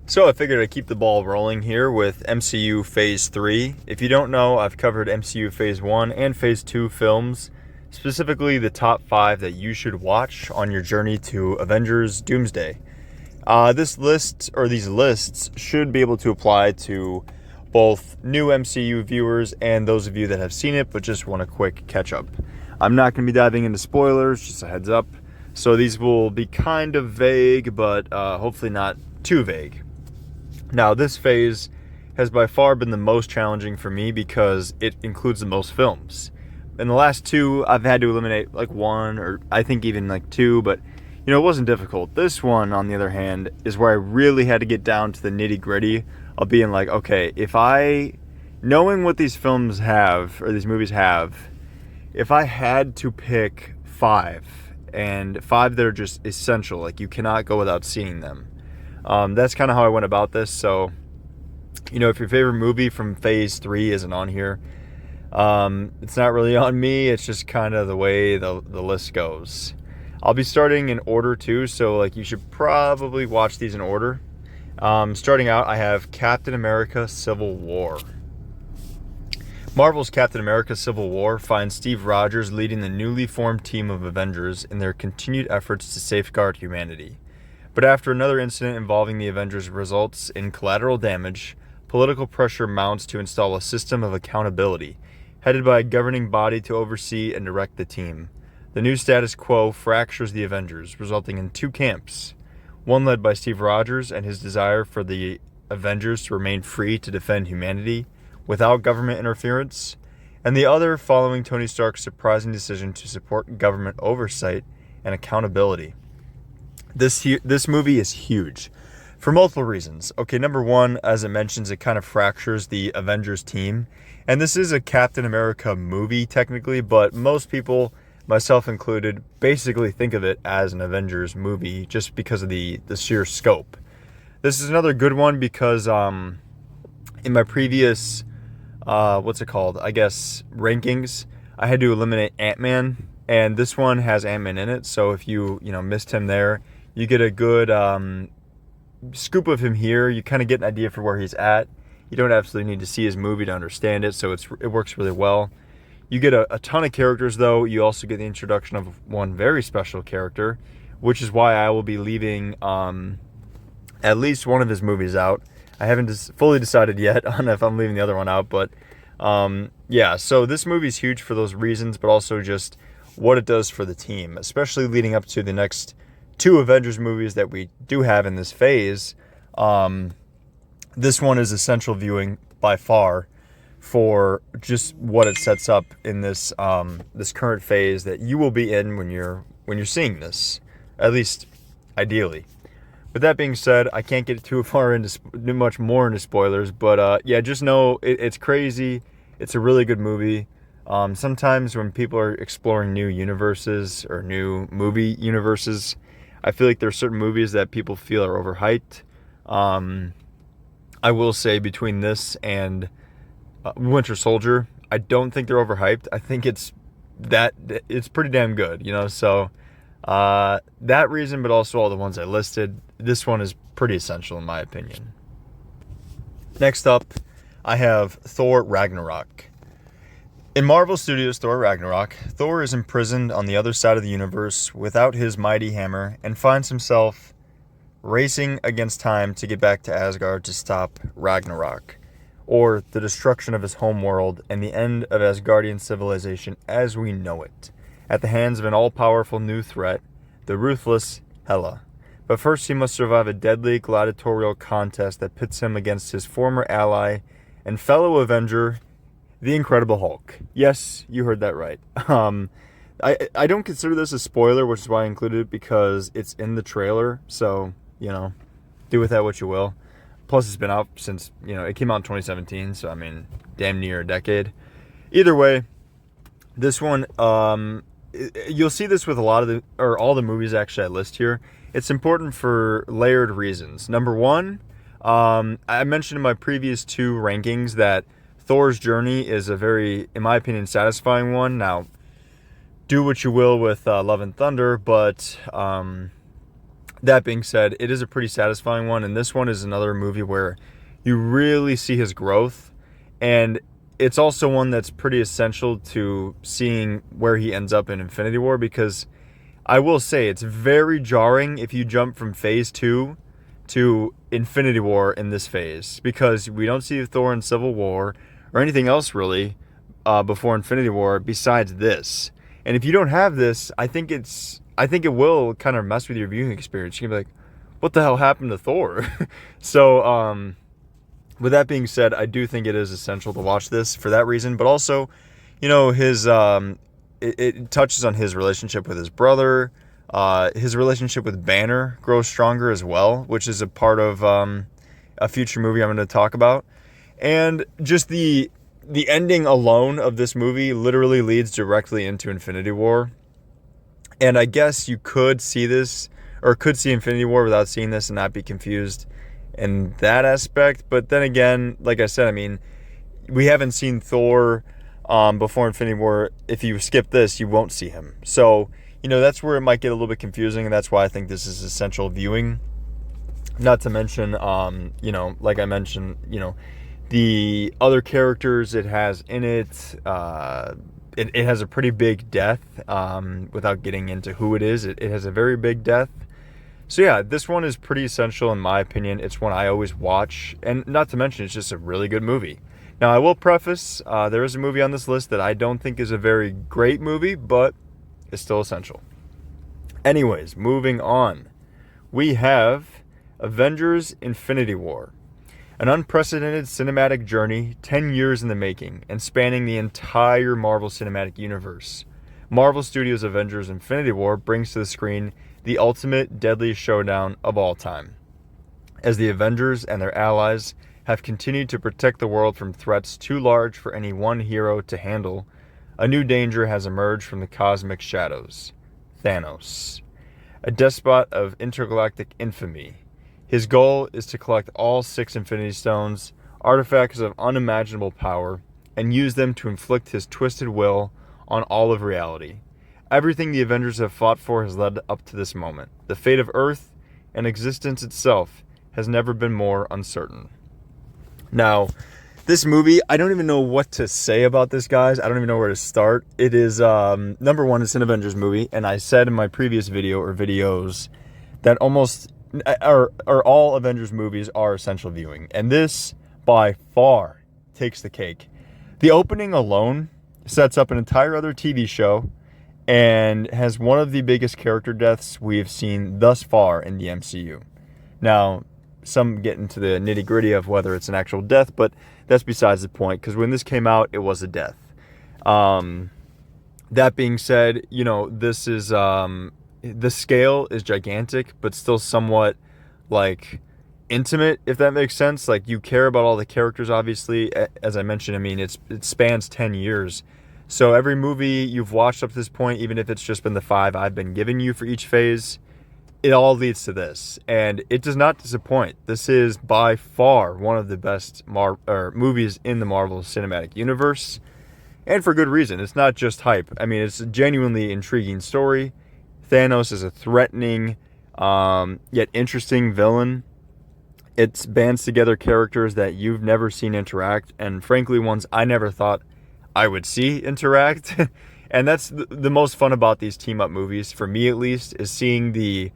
So I figured I'd keep the ball rolling here with MCU Phase 3. If you don't know, I've covered MCU Phase 1 and Phase 2 films, specifically the top 5 that you should watch on your journey to Avengers Doomsday. These lists should be able to apply to both new MCU viewers and those of you that have seen it but just want a quick catch up. I'm not going to be diving into spoilers, just a heads up. So these will be kind of vague, but hopefully not too vague. Now, this phase has by far been the most challenging for me because it includes the most films. In the last two, I've had to eliminate like one or I think even like two, but it wasn't difficult. This one, on the other hand, is where I really had to get down to the nitty gritty of being like, okay, knowing what these films have, or these movies have, if I had to pick five that are just essential, like you cannot go without seeing them. That's kind of how I went about this. So, if your favorite movie from Phase 3 isn't on here, it's not really on me. It's just kind of the way the list goes. I'll be starting in order too, so you should probably watch these in order. Starting out, I have Captain America Civil War. Marvel's Captain America Civil War finds Steve Rogers leading the newly formed team of Avengers in their continued efforts to safeguard humanity. But after another incident involving the Avengers results in collateral damage, political pressure mounts to install a system of accountability, headed by a governing body to oversee and direct the team. The new status quo fractures the Avengers, resulting in two camps, one led by Steve Rogers and his desire for the Avengers to remain free to defend humanity without government interference, and the other following Tony Stark's surprising decision to support government oversight and accountability. This movie is huge for multiple reasons. Okay, number one, as it mentions, it kind of fractures the Avengers team. And this is a Captain America movie technically, but most people, myself included, basically think of it as an Avengers movie just because of the sheer scope. This is another good one because in my previous, rankings, I had to eliminate Ant-Man. And this one has Ant-Man in it, so if you missed him there, you get a good scoop of him here. You kind of get an idea for where he's at. You don't absolutely need to see his movie to understand it, so it works really well. You get a ton of characters, though. You also get the introduction of one very special character, which is why I will be leaving at least one of his movies out. I haven't fully decided yet on if I'm leaving the other one out, but so this movie's huge for those reasons, but also just what it does for the team, especially leading up to the next two Avengers movies that we do have in this phase. This one is essential viewing by far for just what it sets up in this this current phase that you will be in when you're seeing this, at least ideally. With that being said, I can't get too far into much more into spoilers, but just know it's crazy. It's a really good movie. Sometimes when people are exploring new universes or new movie universes, I feel like there are certain movies that people feel are overhyped. I will say between this and Winter Soldier, I don't think they're overhyped. I think it's pretty damn good, So that reason, but also all the ones I listed, this one is pretty essential in my opinion. Next up, I have Thor Ragnarok. In Marvel Studios' Thor Ragnarok, Thor is imprisoned on the other side of the universe without his mighty hammer and finds himself racing against time to get back to Asgard to stop Ragnarok, or the destruction of his homeworld and the end of Asgardian civilization as we know it, at the hands of an all-powerful new threat, the ruthless Hela. But first he must survive a deadly gladiatorial contest that pits him against his former ally and fellow Avenger, the Incredible Hulk. Yes, you heard that right. I don't consider this a spoiler, which is why I included it, because it's in the trailer. So, do with that what you will. Plus, it's been out since, it came out in 2017. So, damn near a decade. Either way, this one, you'll see this with all the movies actually I list here. It's important for layered reasons. Number one, I mentioned in my previous two rankings that Thor's journey is a very, in my opinion, satisfying one. Now, do what you will with Love and Thunder, but That being said, it is a pretty satisfying one, and this one is another movie where you really see his growth, and it's also one that's pretty essential to seeing where he ends up in Infinity War, because I will say it's very jarring if you jump from phase 2 to Infinity War in this phase, because we don't see Thor in Civil War or anything else really before Infinity War besides this. And if you don't have this, I think it will kind of mess with your viewing experience. You can be like, what the hell happened to Thor? So, with that being said, I do think it is essential to watch this for that reason, but also, it touches on his relationship with his brother. His relationship with Banner grows stronger as well, which is a part of a future movie I'm going to talk about. And just the ending alone of this movie literally leads directly into Infinity War. And I guess you could see this, or could see Infinity War without seeing this and not be confused in that aspect. But then again, like I said, I mean, we haven't seen Thor before Infinity War. If you skip this, you won't see him. So, that's where it might get a little bit confusing, and that's why I think this is essential viewing. Not to mention, like I mentioned, the other characters it has in it. It has a pretty big death. Without getting into who it is, it has a very big death. So yeah, this one is pretty essential in my opinion. It's one I always watch, and not to mention, it's just a really good movie. Now, I will preface, there is a movie on this list that I don't think is a very great movie, but it's still essential. Anyways, moving on. We have Avengers Infinity War. An unprecedented cinematic journey, 10 years in the making, and spanning the entire Marvel Cinematic Universe. Marvel Studios' Avengers Infinity War brings to the screen the ultimate deadliest showdown of all time. As the Avengers and their allies have continued to protect the world from threats too large for any one hero to handle, a new danger has emerged from the cosmic shadows: Thanos, a despot of intergalactic infamy. His goal is to collect all 6 Infinity Stones, artifacts of unimaginable power, and use them to inflict his twisted will on all of reality. Everything the Avengers have fought for has led up to this moment. The fate of Earth and existence itself has never been more uncertain. Now, this movie, I don't even know what to say about this, guys. I don't even know where to start. It is, number one, it's an Avengers movie, and I said in my previous video or videos that all Avengers movies are essential viewing, and this, by far, takes the cake. The opening alone sets up an entire other TV show and has one of the biggest character deaths we've seen thus far in the MCU. Now, some get into the nitty-gritty of whether it's an actual death, but that's besides the point, because when this came out, it was a death. That being said, this is the scale is gigantic, but still somewhat intimate, if that makes sense. You care about all the characters, obviously. As I mentioned, I mean, it spans 10 years. So every movie you've watched up to this point, even if it's just been the 5 I've been giving you for each phase, it all leads to this, and it does not disappoint. This is by far one of the best movies in the Marvel Cinematic Universe, and for good reason. It's not just hype. I mean, it's a genuinely intriguing story. Thanos is a threatening, yet interesting villain. It bands together characters that you've never seen interact, and frankly, ones I never thought I would see interact. And that's the most fun about these team-up movies, for me at least, is seeing the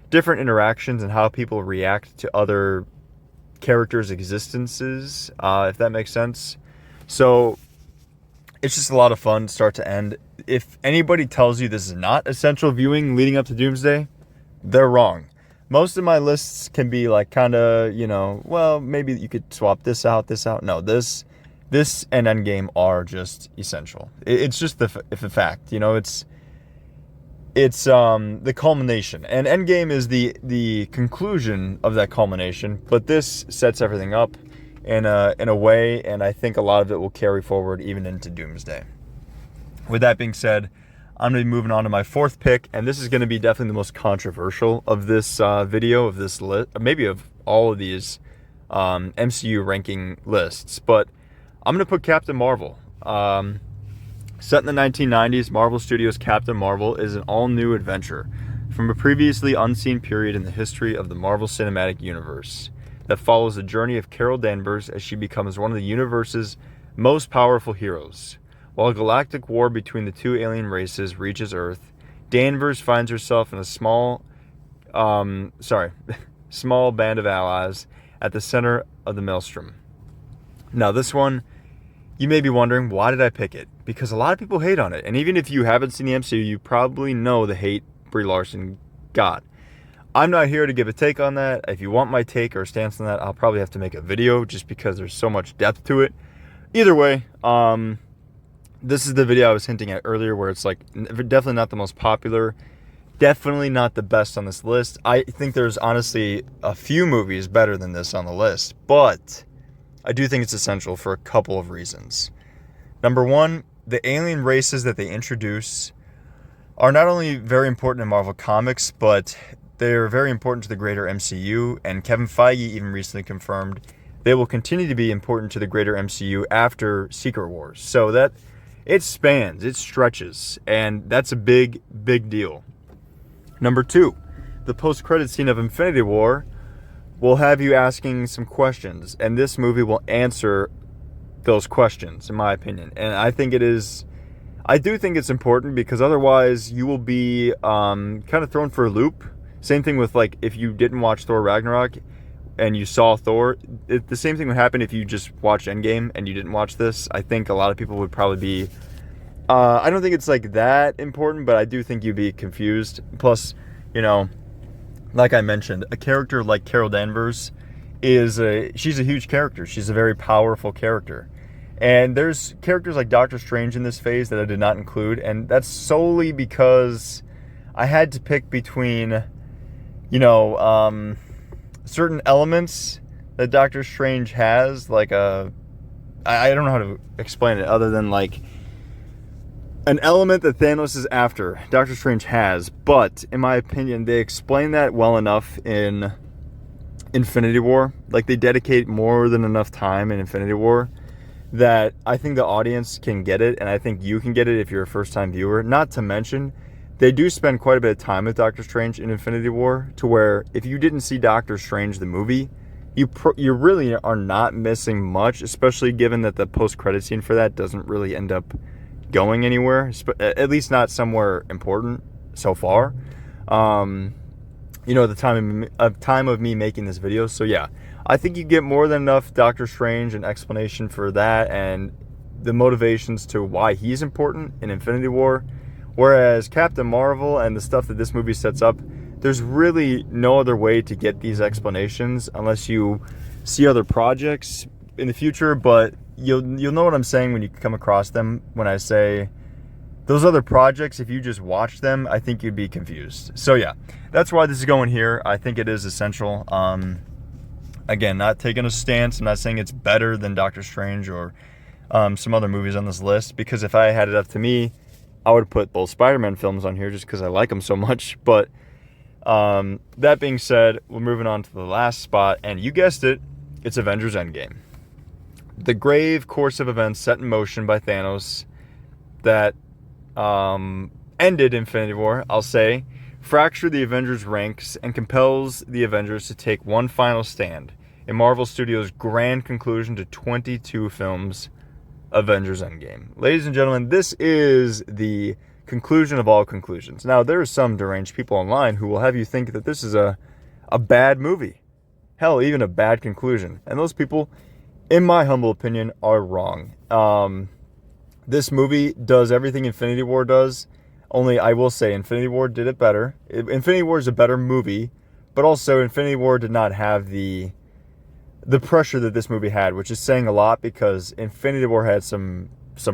different interactions and how people react to other characters' existences, if that makes sense. So it's just a lot of fun, start to end. If anybody tells you this is not essential viewing leading up to Doomsday, they're wrong. Most of my lists can be kind of, well, maybe you could swap this out. No, this and Endgame are just essential. It's just the fact, it's the culmination, and Endgame is the conclusion of that culmination. But this sets everything up in a way, and I think a lot of it will carry forward even into Doomsday. With that being said, I'm going to be moving on to my 4th pick, and this is going to be definitely the most controversial of this video, of this list, maybe of all of these MCU ranking lists. But I'm going to put Captain Marvel. Set in the 1990s, Marvel Studios' Captain Marvel is an all-new adventure. from a previously unseen period in the history of the Marvel Cinematic Universe that follows the journey of Carol Danvers as she becomes one of the universe's most powerful heroes. While a galactic war between the two alien races reaches Earth, Danvers finds herself in a small band of allies at the center of the maelstrom. Now, this one, you may be wondering, why did I pick it? Because a lot of people hate on it. And even if you haven't seen the MCU, you probably know the hate Brie Larson got. I'm not here to give a take on that. If you want my take or stance on that, I'll probably have to make a video just because there's so much depth to it. Either way, this is the video I was hinting at earlier where it's like definitely not the most popular, definitely not the best on this list. I think there's honestly a few movies better than this on the list, but I do think it's essential for a couple of reasons. Number one, the alien races that they introduce are not only very important in Marvel Comics, but they're very important to the greater MCU, and Kevin Feige even recently confirmed they will continue to be important to the greater MCU after Secret Wars. So that it spans, it stretches, and that's a big, big deal. Number two, the post-credit scene of Infinity War will have you asking some questions, and this movie will answer those questions, in my opinion. And I do think it's important because otherwise you will be kind of thrown for a loop. Same thing with, like, if you didn't watch Thor Ragnarok and you saw Thor, the same thing would happen if you just watched Endgame and you didn't watch this. I think a lot of people would probably be, I don't think it's like that important, but I do think you'd be confused. Plus, you know, like I mentioned, a character like Carol Danvers she's a huge character. She's a very powerful character. And there's characters like Doctor Strange in this phase that I did not include, and that's solely because I had to pick between, certain elements that Doctor Strange has, like I don't know how to explain it other than like an element that Thanos is after, Doctor Strange has, but in my opinion, they explain that well enough in Infinity War. Like, they dedicate more than enough time in Infinity War that I think the audience can get it, and I think you can get it if you're a first-time viewer. Not to mention, they do spend quite a bit of time with Doctor Strange in Infinity War, to where if you didn't see Doctor Strange the movie, you really are not missing much, especially given that the post-credit scene for that doesn't really end up going anywhere, at least not somewhere important so far. The time of me making this video. So yeah, I think you get more than enough Doctor Strange and explanation for that and the motivations to why he's important in Infinity War. Whereas Captain Marvel and the stuff that this movie sets up, there's really no other way to get these explanations unless you see other projects in the future. But you'll know what I'm saying when you come across them. When I say those other projects, if you just watch them, I think you'd be confused. So yeah, that's why this is going here. I think it is essential. Again, not taking a stance. I'm not saying it's better than Doctor Strange or some other movies on this list, because if I had it up to me, I would put both Spider-Man films on here just because I like them so much. But that being said, we're moving on to the last spot, and you guessed it, it's Avengers Endgame. The grave course of events set in motion by Thanos that ended Infinity War, I'll say, fractured the Avengers' ranks and compels the Avengers to take one final stand in Marvel Studios' grand conclusion to 22 films, Avengers Endgame. Ladies and gentlemen, this is the conclusion of all conclusions. Now, there are some deranged people online who will have you think that this is a bad movie. Hell, even a bad conclusion. And those people, in my humble opinion, are wrong. This movie does everything Infinity War does, only I will say Infinity War did it better. Infinity War is a better movie, but also Infinity War did not have the pressure that this movie had, which is saying a lot because Infinity War had some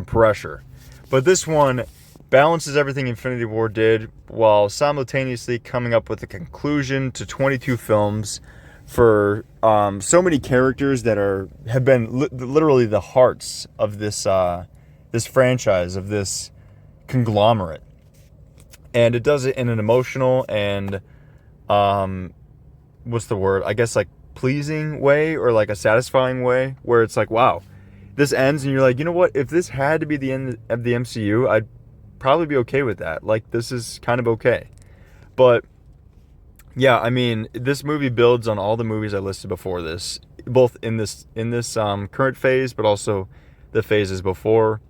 pressure. But this one balances everything Infinity War did while simultaneously coming up with a conclusion to 22 films for so many characters that have been literally the hearts of this franchise, of this conglomerate. And it does it in an emotional and what's the word? I guess like pleasing way, or like a satisfying way, where it's like, wow, this ends and you're like, you know what? If this had to be the end of the MCU, I'd probably be okay with that. Like, this is kind of okay. But yeah, I mean, this movie builds on all the movies I listed before this, both in this current phase, but also the phases before.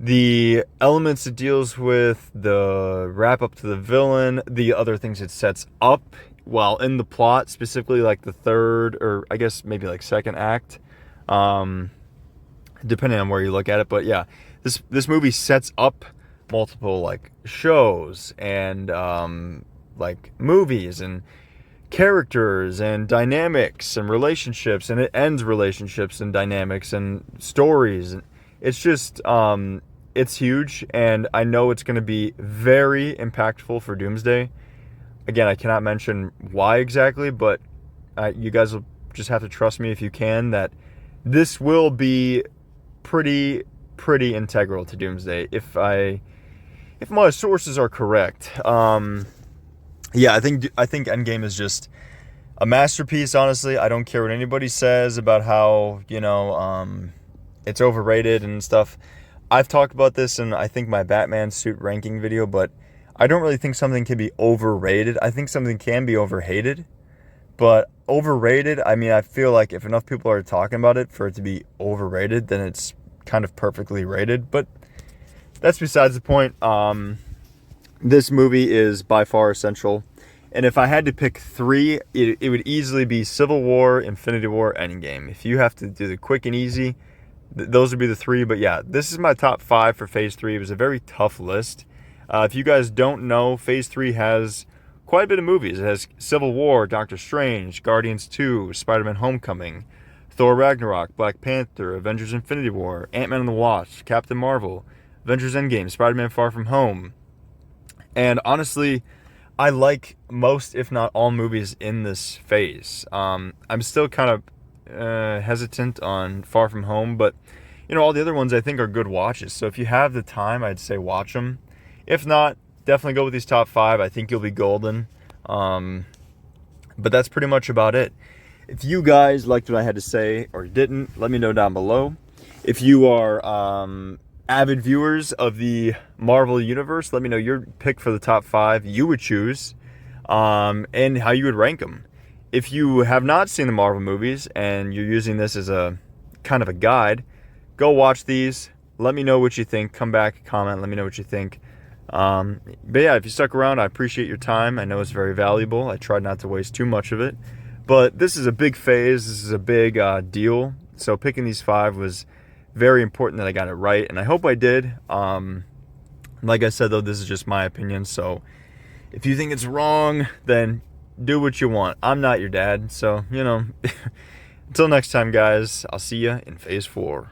The elements it deals with, the wrap up to the villain, the other things it sets up while in the plot, specifically like the third, or I guess maybe like second act, depending on where you look at it. But yeah, this movie sets up multiple like shows and like movies and characters and dynamics and relationships, and it ends relationships and dynamics and stories. It's just it's huge, and I know it's going to be very impactful for Doomsday. Again, I cannot mention why exactly, but you guys will just have to trust me if you can that this will be pretty integral to Doomsday if my sources are correct. Yeah, I think Endgame is just a masterpiece. Honestly, I don't care what anybody says about how it's overrated and stuff. I've talked about this in I think my Batman suit ranking video, but I don't really think something can be overrated. I think something can be overhated, but overrated, I mean, I feel like if enough people are talking about it for it to be overrated, then it's kind of perfectly rated. But that's besides the point. This movie is by far essential. And if I had to pick three, it would easily be Civil War, Infinity War, Endgame. If you have to do the quick and easy, those would be the three. But yeah, this is my top 5 for Phase 3. It was a very tough list. If you guys don't know, Phase 3 has quite a bit of movies. It has Civil War, Doctor Strange, Guardians 2, Spider-Man Homecoming, Thor Ragnarok, Black Panther, Avengers Infinity War, Ant-Man and the Wasp, Captain Marvel, Avengers Endgame, Spider-Man Far From Home. And honestly, I like most, if not all, movies in this phase. I'm still kind of hesitant on Far From Home, but all the other ones I think are good watches. So if you have the time, I'd say watch them. If not, definitely go with these top 5. I think you'll be golden. But that's pretty much about it. If you guys liked what I had to say or didn't, let me know down below. If you are avid viewers of the Marvel Universe, let me know your pick for the top 5 you would choose, and how you would rank them. If you have not seen the Marvel movies and you're using this as a kind of a guide, go watch these. Let me know what you think. Come back, comment, let me know what you think. But yeah, if you stuck around, I appreciate your time. I know it's very valuable. I tried not to waste too much of it. But this is a big phase. This is a big deal. So picking these 5 was very important that I got it right, and I hope I did. Like I said, though, this is just my opinion. So if you think it's wrong, then do what you want. I'm not your dad. So, until next time, guys, I'll see you in Phase 4.